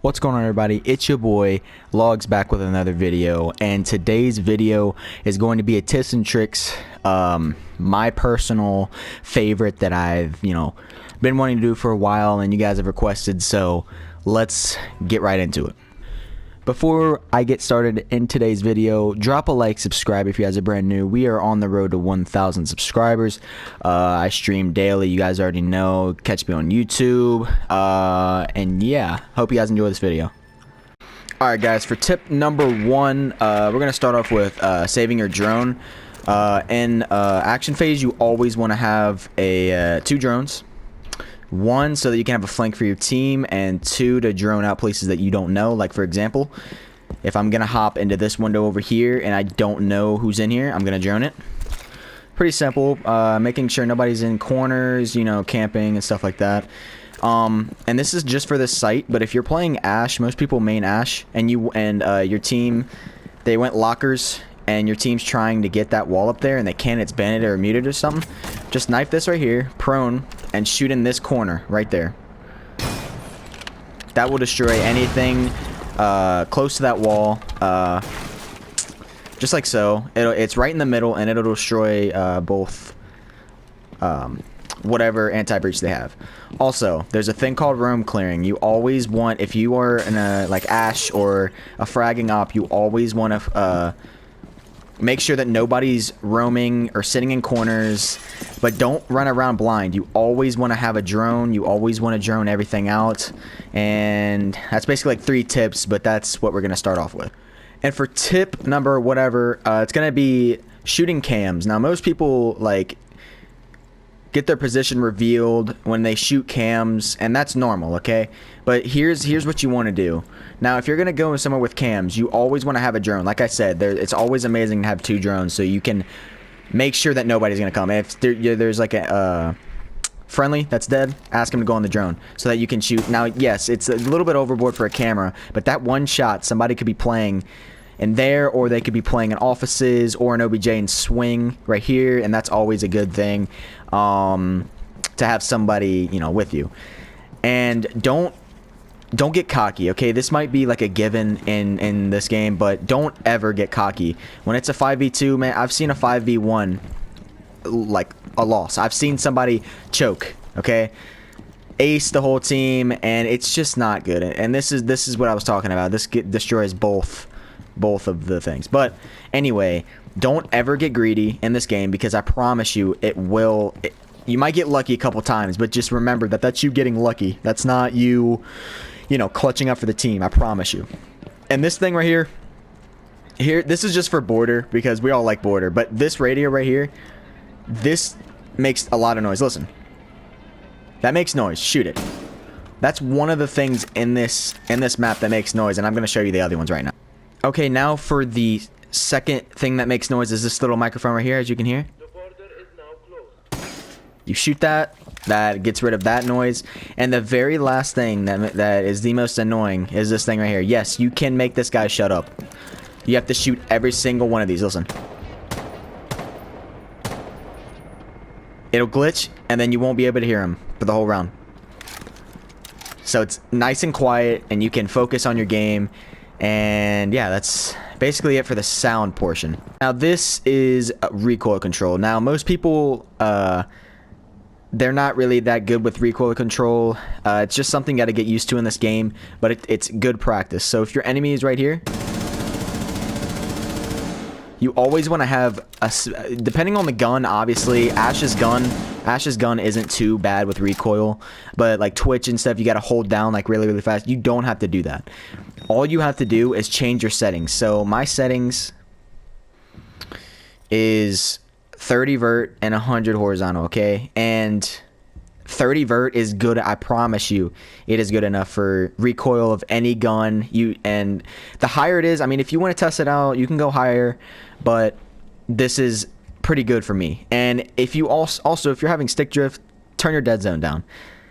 What's going on, everybody? It's your boy Logs back with another video, and today's video is going to be a tips and tricks, my personal favorite that I've been wanting to do for a while and you guys have requested, so let's get right into it. Before I get started in today's video, drop a like, subscribe if you guys are brand new. We are on the road to 1,000 subscribers. I stream daily, you guys already know. Catch me on YouTube. And yeah, hope you guys enjoy this video. Alright guys, for tip number one, we're going to start off with saving your drone. In action phase, you always want to have two drones. One, so that you can have a flank for your team, and two, to drone out places that you don't know. Like, for example, if I'm gonna hop into this window over here and I don't know who's in here, I'm gonna drone it. Pretty simple. Making sure nobody's in corners, camping and stuff like that. And this is just for this site, but if you're playing Ash, most people main Ash, and your team, they went lockers, and your team's trying to get that wall up there and they can't, it's banned or muted or something, just knife this right here, prone, and shoot in this corner right there. That will destroy anything close to that wall, just like so. It's right in the middle, and it'll destroy both whatever anti-breach they have. Also, there's a thing called roam clearing. You always want, if you are in a like Ash or a fragging op, you always want to make sure that nobody's roaming or sitting in corners, but don't run around blind. You always want to have a drone. You always want to drone everything out. And that's basically like 3 tips, but that's what we're going to start off with. And for tip number whatever, it's going to be shooting cams. Now, most people like get their position revealed when they shoot cams, and that's normal, okay? But here's what you want to do. Now, if you're gonna go somewhere with cams, you always want to have a drone. Like I said, it's always amazing to have 2 drones, so you can make sure that nobody's gonna come. If there's like a friendly that's dead, ask him to go on the drone so that you can shoot. Now, yes, it's a little bit overboard for a camera, but that one shot, somebody could be playing in there, or they could be playing in offices or an OBJ and swing right here, and that's always a good thing to have somebody with you. And don't get cocky, okay? This might be like a given in this game, but don't ever get cocky. When it's a 5v2, man, I've seen a 5v1 like a loss. I've seen somebody choke, okay? Ace the whole team, and it's just not good. And this is what I was talking about. This destroys both of the things. But anyway, don't ever get greedy in this game, because I promise you you might get lucky a couple times, but just remember that that's you getting lucky. That's not you clutching up for the team. I promise you. And this thing right here, this is just for border, because we all like border, but this radio right here, this makes a lot of noise. Listen, that makes noise. Shoot it. That's one of the things in this map that makes noise, and I'm going to show you the other ones right now. Okay, now for the second thing that makes noise is this little microphone right here, as you can hear. The border is now closed. You shoot that gets rid of that noise. And the very last thing that is the most annoying is this thing right here. Yes, you can make this guy shut up. You have to shoot every single one of these. Listen. It'll glitch, and then you won't be able to hear him for the whole round. So it's nice and quiet, and you can focus on your game. And yeah, that's basically it for the sound portion. Now this is recoil control. Now most people they're not really that good with recoil control. It's just something you gotta get used to in this game, but it's good practice. So if your enemy is right here, you always want to have depending on the gun, obviously. Ash's gun isn't too bad with recoil, but like Twitch and stuff, you got to hold down like really fast. You don't have to do that. All you have to do is change your settings. So my settings is 30 vert and 100 horizontal, okay? And 30 vert is good. I promise you, it is good enough for recoil of any gun. And the higher it is, I mean, if you want to test it out, you can go higher, but this is pretty good for me. And if you also if you're having stick drift, turn your dead zone down.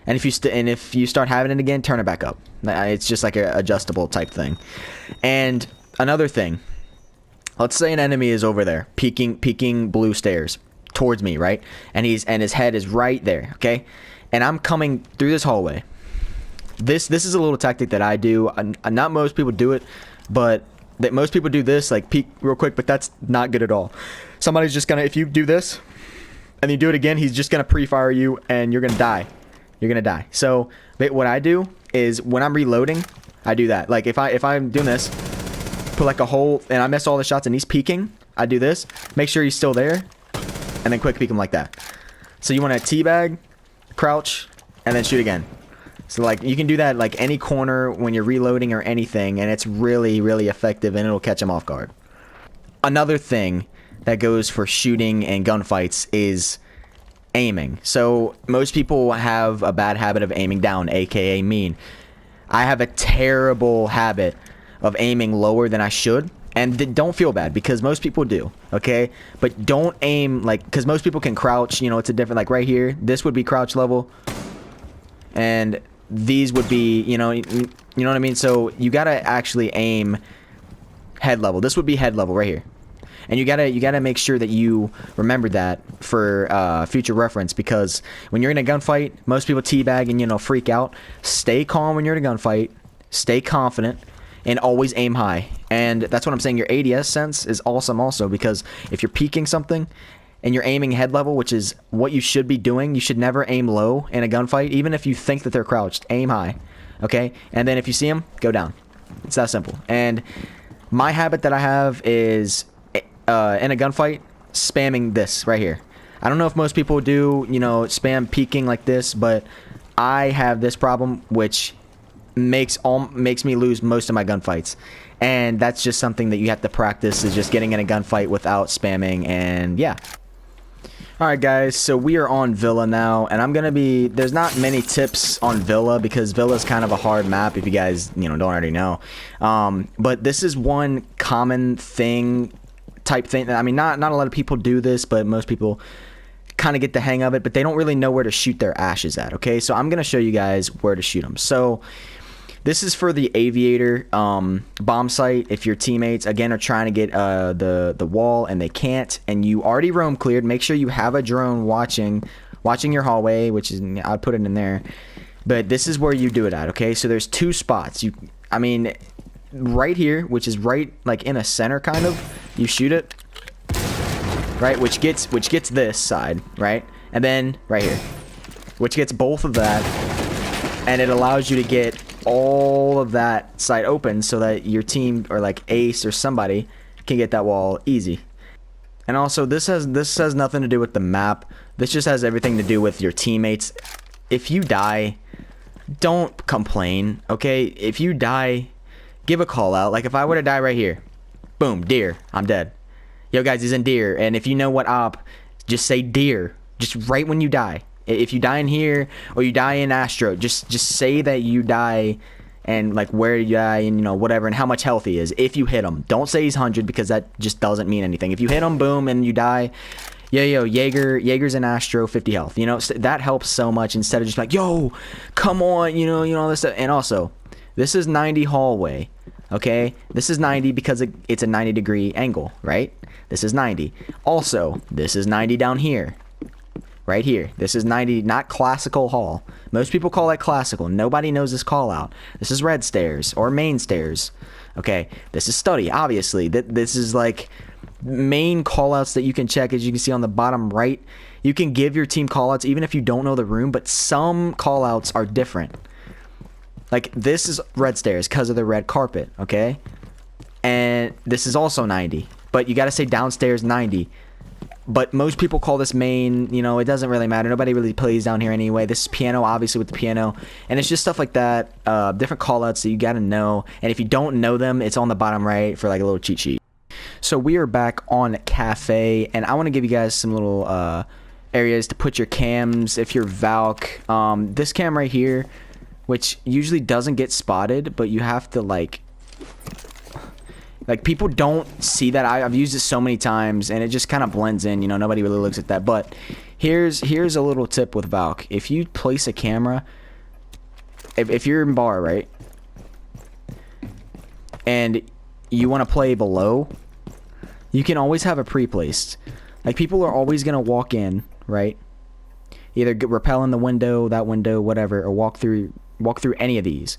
And if you start having it again, turn it back up. It's just like a adjustable type thing. And another thing, let's say an enemy is over there, peeking blue stairs towards me, right? And his head is right there, okay? And I'm coming through this hallway. this is a little tactic that I do. Not most people do it, but that most people do this, like peek real quick, but that's not good at all. Somebody's just gonna, if you do this and you do it again, he's just gonna pre-fire you and you're gonna die. You're gonna die. So what I do is when I'm reloading, I do that. Like if I'm doing this, put like a hole and I miss all the shots and he's peeking, I do this, make sure he's still there, and then quick peek him like that. So you want to teabag, crouch, and then shoot again. So like you can do that like any corner when you're reloading or anything, and it's really, really effective and it'll catch them off guard. Another thing that goes for shooting and gunfights is aiming. So most people have a bad habit of aiming down, aka mean. I have a terrible habit of aiming lower than I should, and don't feel bad because most people do, okay? But don't aim like, because most people can crouch, you know, it's a different, like right here, this would be crouch level, and these would be, you know what I mean? So you gotta actually aim head level. This would be head level right here, and you gotta make sure that you remember that for future reference, because when you're in a gunfight, most people teabag and, you know, freak out. Stay calm when you're in a gunfight, stay confident, and always aim high. And that's what I'm saying, your ADS sense is awesome also, because if you're peeking something and you're aiming head level, which is what you should be doing, you should never aim low in a gunfight, even if you think that they're crouched. Aim high, okay? And then if you see them, go down. It's that simple. And my habit that I have is in a gunfight, spamming this right here. I don't know if most people do, you know, spam peeking like this, but I have this problem, which makes me lose most of my gunfights, and that's just something that you have to practice, is just getting in a gunfight without spamming. And yeah. Alright guys, so we are on Villa now, and there's not many tips on Villa because Villa is kind of a hard map if you guys, you know, don't already know. But this is one common thing, type thing, I mean, not a lot of people do this, but most people kind of get the hang of it, but they don't really know where to shoot their ashes at, okay? So I'm going to show you guys where to shoot them. So this is for the aviator bomb site. If your teammates, again, are trying to get the wall and they can't, and you already roam cleared, make sure you have a drone watching your hallway, which is, I'll put it in there. But this is where you do it at, okay? So there's two spots. I mean, right here, which is right like in a center kind of, you shoot it, right? Which gets this side, right? And then right here, which gets both of that, and it allows you to get all of that side open so that your team, or like Ace or somebody, can get that wall easy. And also this has nothing to do with the map. This just has everything to do with your teammates. If you die, don't complain, okay? If you die, give a call out. Like if I were to die right here, boom, deer, I'm dead. Yo guys, he's in deer. And if you know what op, just say deer, just right when you die. If you die in here or you die in Astro, just say that you die and like where you die and, you know, whatever, and how much health he is if you hit him. Don't say he's 100 because that just doesn't mean anything. If you hit him, boom, and you die, yo, Jaeger's in Astro, 50 health. You know, that helps so much instead of just like, yo, come on, you know all this stuff. And also, this is 90 hallway, okay? This is 90 because it's a 90-degree angle, right? This is 90. Also, this is 90 down here. Right here. This is 90, not classical hall. Most people call it classical. Nobody knows this call out. This is red stairs or main stairs. Okay, this is study, obviously. This is like main call outs that you can check, as you can see on the bottom right. You can give your team call outs even if you don't know the room, but some call outs are different. Like this is red stairs because of the red carpet, okay? And this is also 90, but you got to say downstairs 90. But most people call this main, you know, it doesn't really matter. Nobody really plays down here anyway. This is piano, obviously, with the piano. And it's just stuff like that, different callouts that you got to know. And if you don't know them, it's on the bottom right for like a little cheat sheet. So we are back on Cafe, and I want to give you guys some little areas to put your cams if you're Valk. This cam right here, which usually doesn't get spotted, but you have to like people don't see that. I've used it so many times and it just kind of blends in, you know, nobody really looks at that. But here's a little tip with Valk. If you place a camera, if you're in bar, right, and you want to play below, you can always have it pre-placed. Like people are always going to walk in, right, either rappel in the window, that window, whatever, or walk through walk through any of these,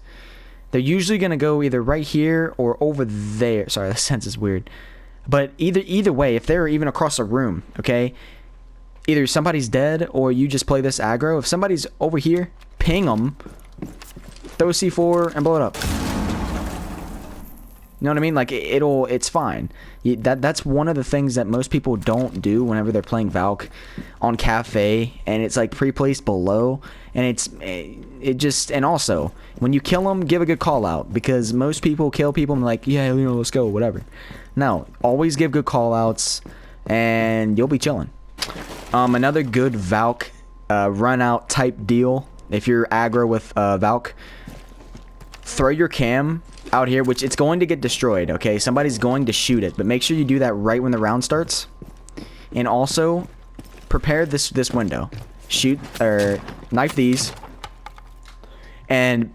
they're usually going to go either right here or over there. Sorry, that sense is weird. But either way, if they're even across a room, okay, either somebody's dead or you just play this aggro. If somebody's over here, ping them, throw a C4 and blow it up. You know what I mean? Like, it's fine. That's one of the things that most people don't do whenever they're playing Valk on Cafe, and it's like pre-placed below, and and also when you kill them, give a good call out, because most people kill people and like, yeah, you know, let's go, whatever. No, always give good call outs, and you'll be chilling. Another good Valk run out type deal, if you're aggro with Valk, throw your cam out here, which it's going to get destroyed, okay? Somebody's going to shoot it, but make sure you do that right when the round starts. And also prepare this window. Shoot or knife these and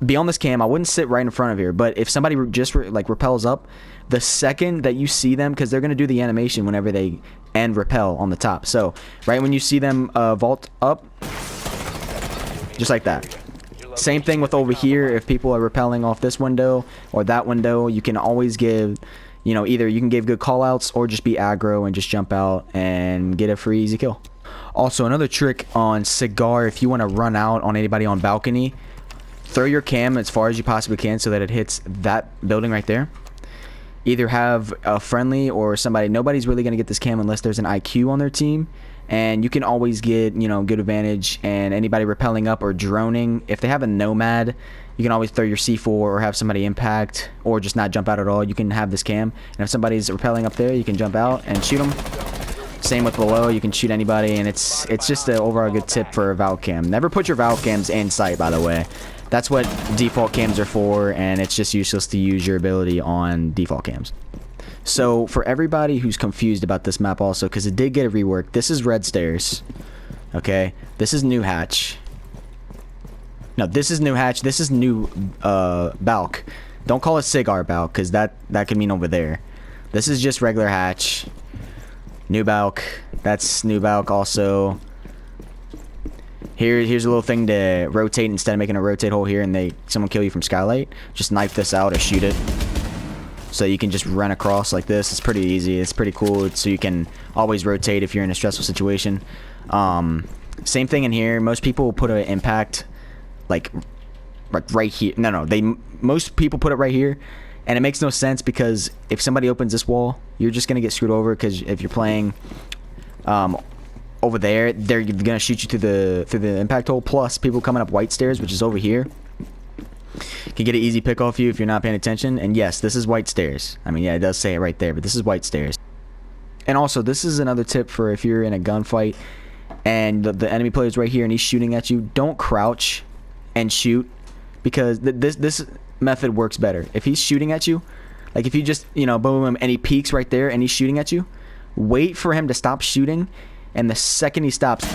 be on this cam. I wouldn't sit right in front of here, but if somebody just like repels up, the second that you see them, because they're going to do the animation whenever they end repel on the top, so right when you see them vault up, just like that. Same thing with over here. If people are repelling off this window or that window, you can always give, you know, either you can give good call outs or just be aggro and just jump out and get a free easy kill. Also, another trick on Cigar, if you want to run out on anybody on balcony, throw your cam as far as you possibly can so that it hits that building right there. Either have a friendly or somebody, nobody's really going to get this cam unless there's an IQ on their team. And you can always get, you know, good advantage. And anybody repelling up or droning, if they have a nomad, you can always throw your C4 or have somebody impact or just not jump out at all. You can have this cam. And if somebody's repelling up there, you can jump out and shoot them. Same with below, you can shoot anybody. And it's just an overall good tip for a Valk cam. Never put your Valk cams in sight, by the way. That's what default cams are for, and it's just useless to use your ability on default cams. So for everybody who's confused about this map also, because it did get a rework, this is red stairs. Okay, this is new hatch. No, this is new hatch. This is new Balk. Don't call it Cigar Balk, because that could mean over there. This is just regular hatch. New Balk. That's new Balk also. Here's a little thing to rotate instead of making a rotate hole here and someone kill you from skylight. Just knife this out or shoot it. So you can just run across like this. It's pretty easy. It's pretty cool. So you can always rotate if you're in a stressful situation. Same thing in here. Most people will put an impact like right here. No. Most people put it right here. And it makes no sense because if somebody opens this wall, you're just going to get screwed over because if you're playing over there, they're going to shoot you through the impact hole. Plus, people coming up white stairs, which is over here, can get an easy pick off you if you're not paying attention. And yes, this is white stairs. I mean, yeah, it does say it right there, but this is white stairs. And also, this is another tip for if you're in a gunfight and the enemy player is right here and he's shooting at you, don't crouch and shoot because this method works better. If he's shooting at you, like if you just, you know, boom him and he peeks right there and he's shooting at you, wait for him to stop shooting, and the second he stops,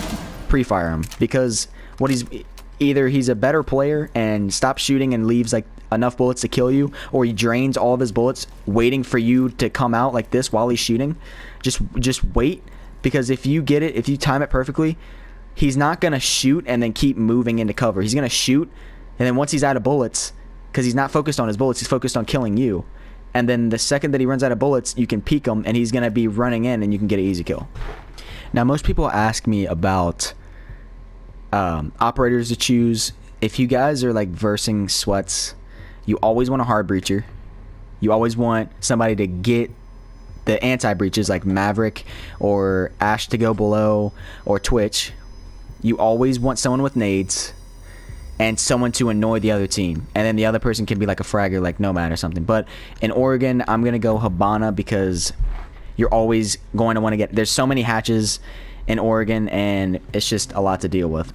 pre-fire him, because what either he's a better player and stops shooting and leaves like enough bullets to kill you, or he drains all of his bullets waiting for you to come out like this while he's shooting. Just wait, because if you get it, if you time it perfectly, he's not gonna shoot and then keep moving into cover. He's gonna shoot, and then once he's out of bullets, because he's not focused on his bullets, he's focused on killing you. And then the second that he runs out of bullets, you can peek him and he's gonna be running in and you can get an easy kill. Now, most people ask me about operators to choose. If you guys are like versing sweats, you always want a hard breacher. You always want somebody to get the anti-breaches like Maverick or Ash to go below or Twitch. You always want someone with nades and someone to annoy the other team. And then the other person can be like a fragger like Nomad or something. But in Oregon, I'm going to go Habana because you're always going to want to get... There's so many hatches in Oregon, and it's just a lot to deal with.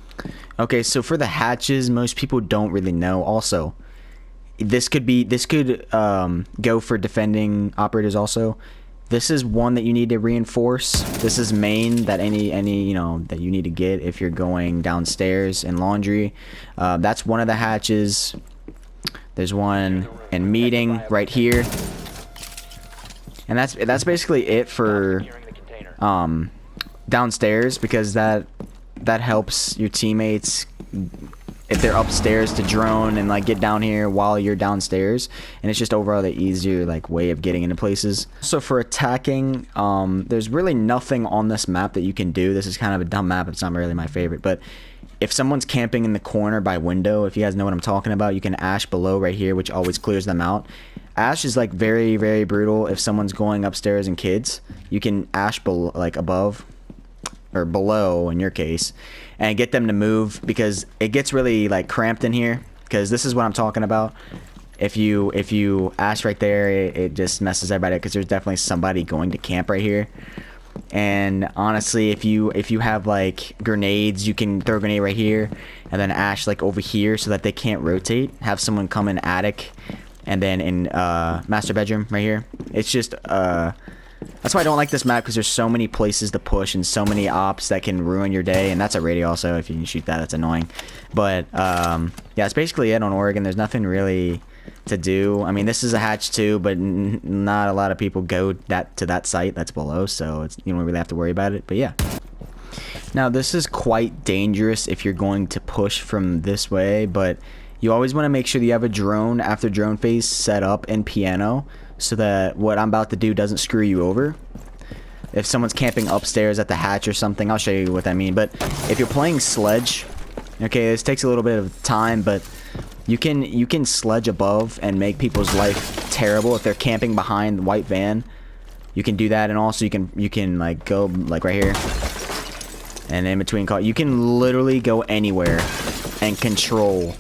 Okay, so for the hatches, most people don't really know. Also, this could go for defending operators also. This is one that you need to reinforce. This is main that any you know that you need to get if you're going downstairs in laundry. That's one of the hatches. There's one in meeting right here. And that's basically it for downstairs, because that helps your teammates if they're upstairs to drone and like get down here while you're downstairs, and it's just overall the easier like way of getting into places. So for attacking, there's really nothing on this map that you can do. This is kind of a dumb map. It's not really my favorite, but if someone's camping in the corner by window, if you guys know what I'm talking about, you can ash below right here, which always clears them out. Ash is like very, very brutal if someone's going upstairs and kids. You can ash like above or below in your case and get them to move, because it gets really like cramped in here, because this is what I'm talking about. If you ash right there, it just messes everybody up, because there's definitely somebody going to camp right here. And honestly, if you have like grenades, you can throw a grenade right here and then ash like over here so that they can't rotate. Have someone come in attic and then in master bedroom right here. It's just that's why I don't like this map, because there's so many places to push and so many ops that can ruin your day. And that's a radio also. If you can shoot that, that's annoying. But yeah, it's basically it on Oregon. There's nothing really to do. I mean, this is a hatch too, but not a lot of people go to that site that's below, so it's, you don't really have to worry about it. But yeah, now this is quite dangerous if you're going to push from this way, but you always want to make sure that you have a drone after drone phase set up in piano, so that what I'm about to do doesn't screw you over. If someone's camping upstairs at the hatch or something, I'll show you what I mean. But if you're playing Sledge, okay, this takes a little bit of time, but you can sledge above and make people's life terrible if they're camping behind the white van. You can do that, and also you can like go like right here and in between call. You can literally go anywhere and control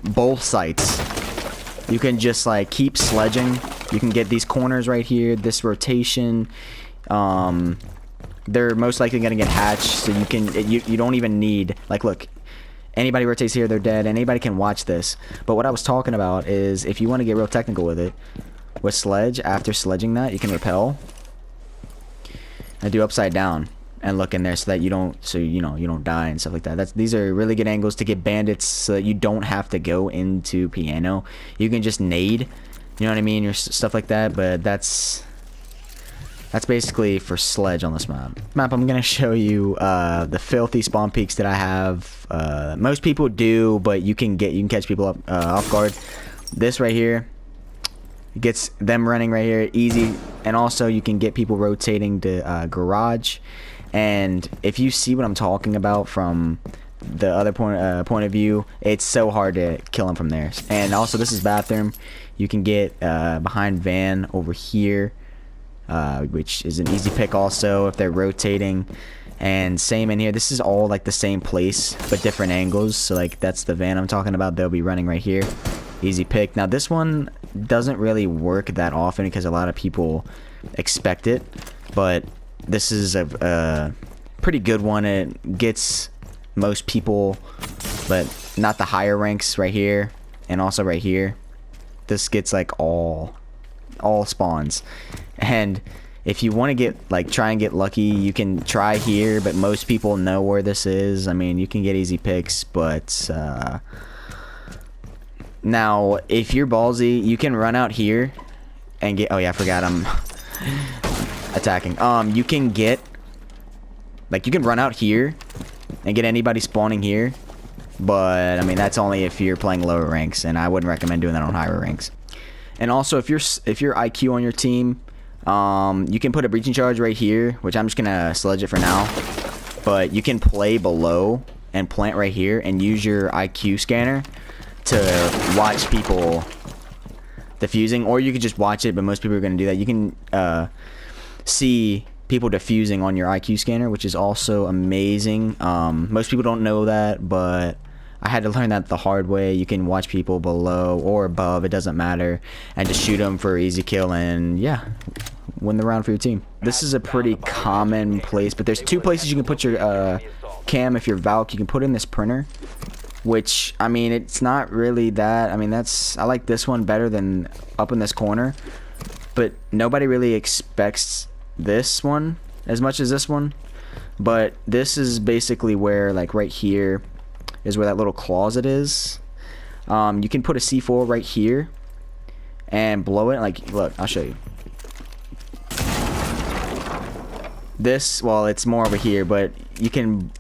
both sites. You can just like keep sledging. You can get these corners right here, this rotation. They're most likely gonna get hatched, so you don't even need, like, look. Anybody rotates here, they're dead. Anybody can watch this. But what I was talking about is, if you want to get real technical with it, with Sledge, after sledging that, you can repel and do upside down and look in there, so that you don't die and stuff like that. These are really good angles to get bandits, so that you don't have to go into piano. You can just nade, you know what I mean, or stuff like that. But that's basically for Sledge on this map. I'm gonna show you the filthy spawn peaks that I have. Most people do, but you can catch people up off guard. This right here gets them running right here easy, and also you can get people rotating to garage. And if you see what I'm talking about from the other point of view, it's so hard to kill them from there. And also, this is bathroom. You can get behind van over here, which is an easy pick also if they're rotating. And same in here. This is all like the same place but different angles. So like, that's the van I'm talking about. They'll be running right here. Easy pick. Now this one doesn't really work that often because a lot of people expect it, but this is a pretty good one. It gets most people, but not the higher ranks right here, and also right here. This gets like all spawns. And if you want to get like try and get lucky, you can try here, but most people know where this is. I mean, you can get easy picks, but now if you're ballsy, you can run out here and get, oh yeah, I forgot I'm attacking. You can get, like, you can run out here and get anybody spawning here, but I mean, that's only if you're playing lower ranks, and I wouldn't recommend doing that on higher ranks. And also, if you're IQ on your team, you can put a breaching charge right here, which I'm just gonna sledge it for now, but you can play below and plant right here and use your IQ scanner to watch people defusing, or you could just watch it, but most people are gonna do that. You can see people defusing on your IQ scanner, which is also amazing. Most people don't know that, but I had to learn that the hard way. You can watch people below or above, it doesn't matter, and just shoot them for an easy kill, and yeah, win the round for your team. This is a pretty common place, but there's two places you can put your cam. If you're Valk, you can put in this printer, which, I mean, it's not really that, I mean, I like this one better than up in this corner, but nobody really expects this one as much as this one. But this is basically where, like, right here is where that little closet is. You can put a C4 right here and blow it. Like, look, I'll show you. This, well, it's more over here, but you can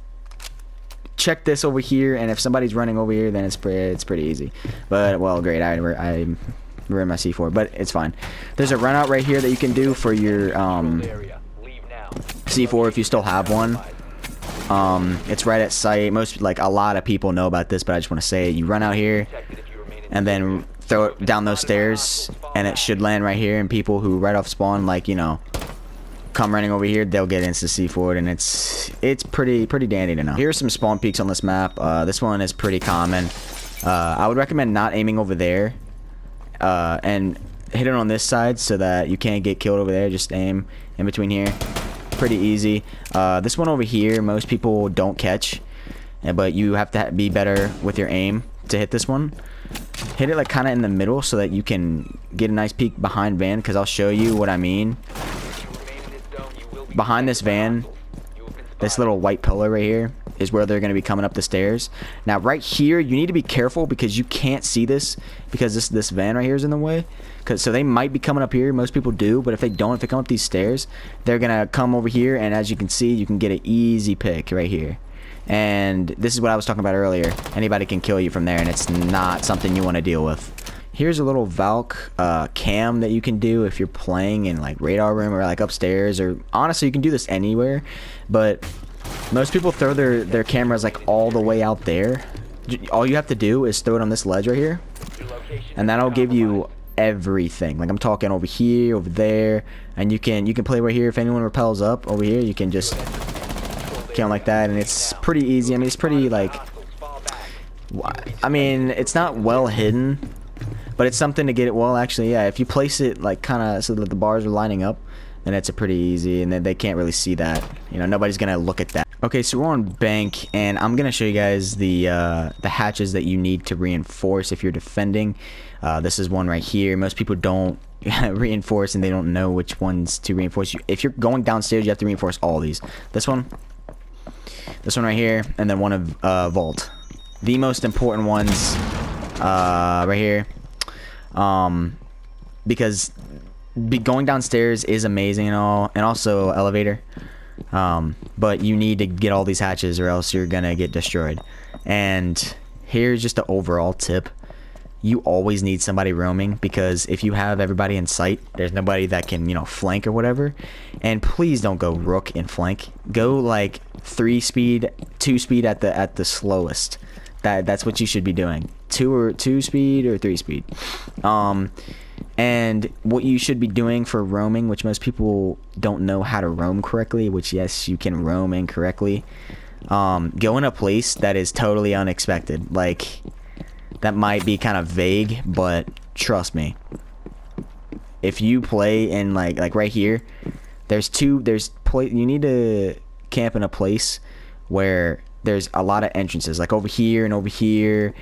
check this over here, and if somebody's running over here, then it's pretty easy. But well, great. I ruined my C4, but it's fine. There's a run out right here that you can do for your C4 if you still have one. It's right at site. A lot of people know about this, but I just want to say it. You run out here and then throw it down those stairs, and it should land right here, and people who right off spawn, like, you know, come running over here, they'll get insta C4'd, and it's pretty dandy to know. Here's some spawn peaks on this map. This one is pretty common. I would recommend not aiming over there, and hit it on this side so that you can't get killed over there. Just aim in between here. Pretty easy. This one over here, most people don't catch, but you have to be better with your aim to hit this one. Hit it like kind of in the middle so that you can get a nice peek behind van, because I'll show you what I mean. Behind this van, this little white pillar right here is where they're going to be coming up the stairs. Now right here, you need to be careful because you can't see this, because this van right here is in the way. So they might be coming up here. Most people do, but if they don't, if they come up these stairs, they're going to come over here, and as you can see, you can get an easy pick right here. And this is what I was talking about earlier. Anybody can kill you from there, and it's not something you want to deal with. Here's a little Valk cam that you can do if you're playing in like radar room or like upstairs, or honestly you can do this anywhere, but most people throw their cameras like all the way out there. All you have to do is throw it on this ledge right here, and that'll give you everything. Like I'm talking over here, over there, and you can play right here. If anyone repels up over here, you can just kill them like that, and it's pretty easy. I mean, it's pretty like, I mean, it's not well hidden, but it's something to get it. Well, actually, yeah, if you place it like kind of so that the bars are lining up, then it's a pretty easy, and then they can't really see that. You know, nobody's gonna look at that. Okay, so we're on bank, and I'm gonna show you guys the hatches that you need to reinforce if you're defending. This is one right here. Most people don't reinforce, and they don't know which ones to reinforce. If you're going downstairs, you have to reinforce all these. This one right here, and then one of vault. The most important ones right here, because going downstairs is amazing and all, and also elevator, but you need to get all these hatches or else you're gonna get destroyed. And here's just an overall tip: you always need somebody roaming, because if you have everybody in sight, there's nobody that can, you know, flank or whatever. And please don't go rook and flank. Go like 3 speed, 2 speed at the slowest. That's what you should be doing. 2 speed or 3 speed. And what you should be doing for roaming, which most people don't know how to roam correctly, which yes, you can roam incorrectly. Go in a place that is totally unexpected. Like, that might be kind of vague, but trust me, if you play in like right here, you need to camp in a place where there's a lot of entrances, like over here and over here,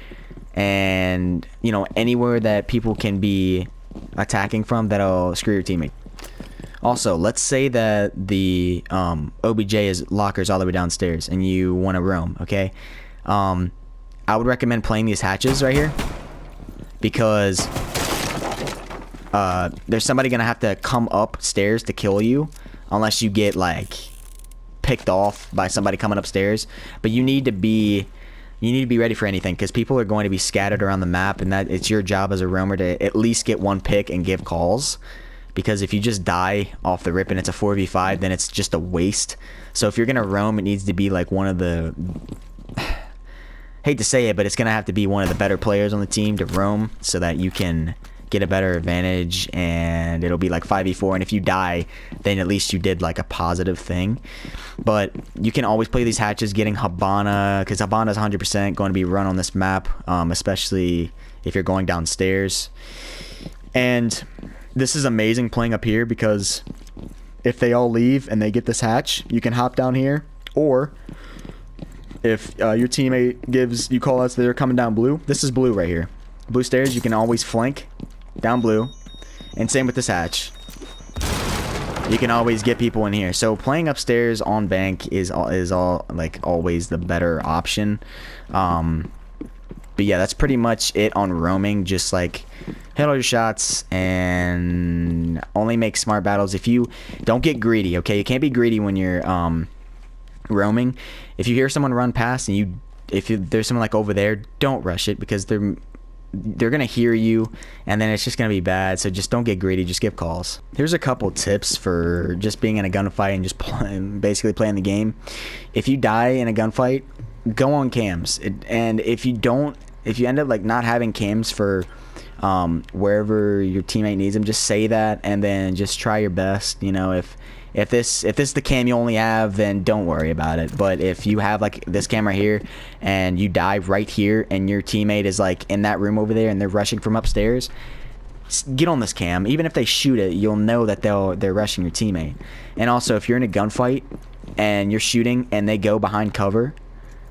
and you know, anywhere that people can be attacking from that'll screw your teammate. Also, let's say that the OBJ is lockers all the way downstairs and you want to roam, okay? I would recommend playing these hatches right here, because there's somebody gonna have to come upstairs to kill you, unless you get like picked off by somebody coming upstairs. But you need to be ready for anything, because people are going to be scattered around the map, and that it's your job as a roamer to at least get one pick and give calls, because if you just die off the rip and it's a 4v5, then it's just a waste. So if you're gonna roam, it needs to be like one of the, hate to say it, but it's gonna have to be one of the better players on the team to roam, so that you can get a better advantage, and it'll be like 5v4, and if you die, then at least you did like a positive thing. But you can always play these hatches getting Habana, because Habana is 100% going to be run on this map, especially if you're going downstairs. And this is amazing playing up here, because if they all leave and they get this hatch, you can hop down here, or if your teammate gives you call outs that they're coming down blue, this is blue right here, blue stairs, you can always flank down blue, and same with this hatch, you can always get people in here. So playing upstairs on bank is all like always the better option. But yeah, that's pretty much it on roaming. Just like hit all your shots and only make smart battles. If you don't get greedy, okay, you can't be greedy when you're roaming. If you hear someone run past and you if there's someone like over there, don't rush it, because they're gonna hear you, and then it's just gonna be bad. So just don't get greedy, just give calls. Here's a couple tips for just being in a gunfight and just basically playing the game. If you die in a gunfight, go on cams. And if you end up like not having cams for wherever your teammate needs them, just say that, and then just try your best. You know, if this is the cam you only have, then don't worry about it. But if you have like this cam right here and you die right here and your teammate is like in that room over there and they're rushing from upstairs, get on this cam. Even if they shoot it, you'll know that they're rushing your teammate. And also, if you're in a gunfight and you're shooting and they go behind cover,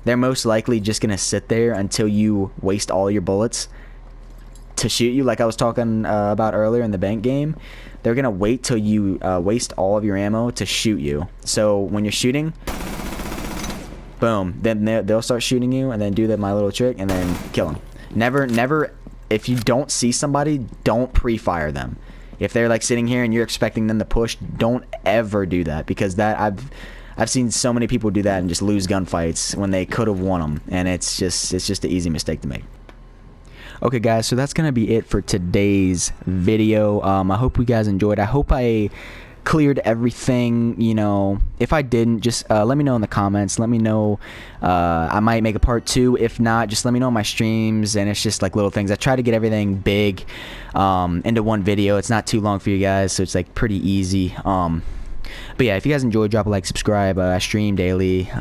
they're most likely just gonna sit there until you waste all your bullets to shoot you, like I was talking about earlier in the bank game. They're gonna wait till you waste all of your ammo to shoot you. So when you're shooting, boom, then they'll start shooting you, and then do my little trick and then kill them. Never, if you don't see somebody, don't pre-fire them. If they're like sitting here and you're expecting them to push, don't ever do that, because I've seen so many people do that and just lose gunfights when they could have won them, and it's just an easy mistake to make. Okay guys, so that's gonna be it for today's video. I hope you guys enjoyed. I hope I cleared everything. You know, if I didn't, just let me know in the comments. Let me know. I might make a part 2. If not, just let me know in my streams. And it's just like little things. I try to get everything big into one video. It's not too long for you guys, so it's like pretty easy. But yeah, if you guys enjoyed, drop a like, subscribe. I stream daily.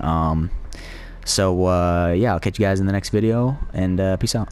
So yeah, I'll catch you guys in the next video, and peace out.